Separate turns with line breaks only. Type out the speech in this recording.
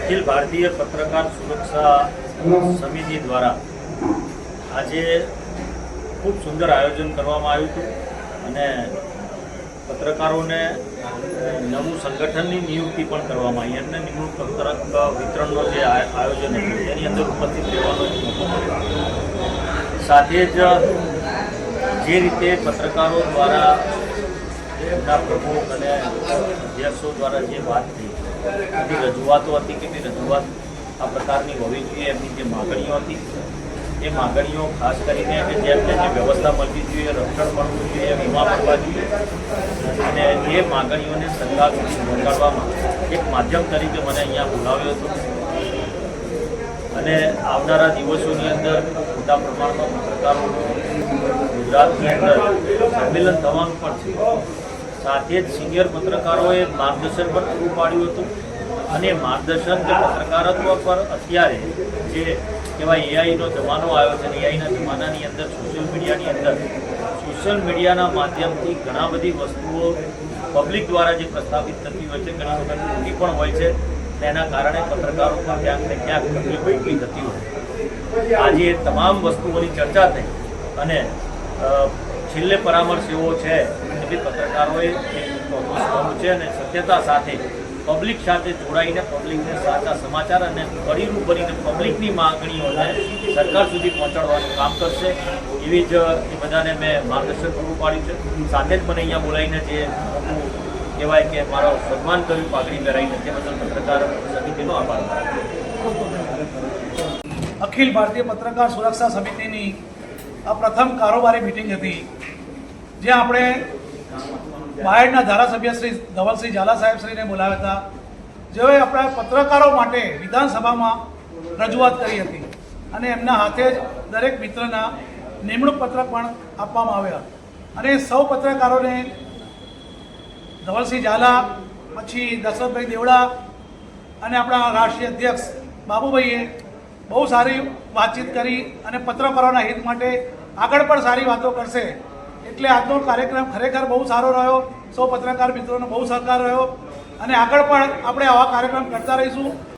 अखिल भारतीय पत्रकार सुरक्षा समिति द्वारा आज खूब सुंदर आयोजन करवामां आव्युं हतुं अने पत्रकारों ने नवुं संगठननी नियुक्ति पण करवामां आई अने निमणूक पत्रक वितरणनो जे आयोजन हतुं तेनी अंदर उपस्थित रहेવાનો मोको मळ्यो। साथे ज जे रीते पत्रकारों द्वारा एमना प्रमुख अने अध्यक्षों द्वारा जे बात थी एनी रजूआतो हती के रजूआत आ प्रकारनी होवी जोईए एमनी जे मागणीओ हती ए मागणीओ खास करीने के जेમને જે વ્યવસ્થા મળવી જોઈએ, રક્ષણ મળવું જોઈએ, વીમા મળવા જોઈએ અને એ માગણીઓને સરકાર સુધી પહોંચાડવામાં એક માધ્યમ તરીકે મને અહીંયા બોલાવ્યો હતો અને આવનારા દિવસોની અંદર મોટા પ્રમાણમાં પત્રકારોનું ગુજરાતની અંદર સંમેલન થવાનું પણ છે। સાથે જ સિનિયર પત્રકારોએ માર્ગદર્શન પણ પૂરું પાડ્યું હતું અને માર્ગદર્શન કે પત્રકારત્વ પર અત્યારે જે કહેવાય એઆઈનો જમાનો આવ્યો છે, એઆઈના જમાનાની અંદર સોશિયલ મીડિયાના માધ્યમથી ઘણા બધી વસ્તુઓ પબ્લિક દ્વારા જે પ્રસ્થાપિત થતી હોય છે, ઘણી વખત ખોટી પણ હોય છે, તેના કારણે પત્રકારો પર ક્યાંક ને ક્યાંક તકલીફો ઊભી થતી હોય। આજે તમામ વસ્તુઓની ચર્ચા થઈ અને છેલ્લે પરામર્શ એવો છે કે ભાઈ પત્રકારોએ છે અને સત્યતા સાથે પબ્લિક સાથે જોડાઈને પબ્લિકને સાચા સમાચાર અને કડીનું ભરીને પબ્લિકની માગણીઓને સરકાર સુધી પહોંચાડવાનું કામ કરશે એવી જ એ બધાને મેં માર્ગદર્શન પૂરું પાડ્યું છે। સાથે જ મને અહીંયા બોલાવીને જે મોટું કહેવાય કે મારો સન્માન કર્યું પાઘડી પહેરાવીને તે બદલ પત્રકાર સમિતિનો આભાર માનું।
અખિલ ભારતીય પત્રકાર સુરક્ષા સમિતિની આ પ્રથમ કારોબારી મિટિંગ હતી જ્યાં આપણે બાયડના ધારાસભ્ય શ્રી ધવલસિંહ ઝાલા સાહેબ શ્રીને બોલાવ્યા હતા, જેઓએ આપણા પત્રકારો માટે વિધાનસભામાં રજૂઆત કરી હતી અને એમના હાથે જ દરેક મિત્રના નિમણૂક પત્રક પણ આપવામાં આવ્યા અને સૌ પત્રકારોને ધવલસિંહ ઝાલા, પછી દશરથભાઈ દેવડા અને આપણા રાષ્ટ્રીય અધ્યક્ષ બાબુભાઈએ બહુ સારી વાતચીત કરી અને પત્રકારોના હિત માટે આગળ પણ સારી વાતો કરશે એટલે આજનો કાર્યક્રમ ખરેખર બહુ સારો રહ્યો। સૌ પત્રકાર મિત્રોનો બહુ સહકાર રહ્યો અને આગળ પણ આપણે આવા કાર્યક્રમ કરતા રહીશું।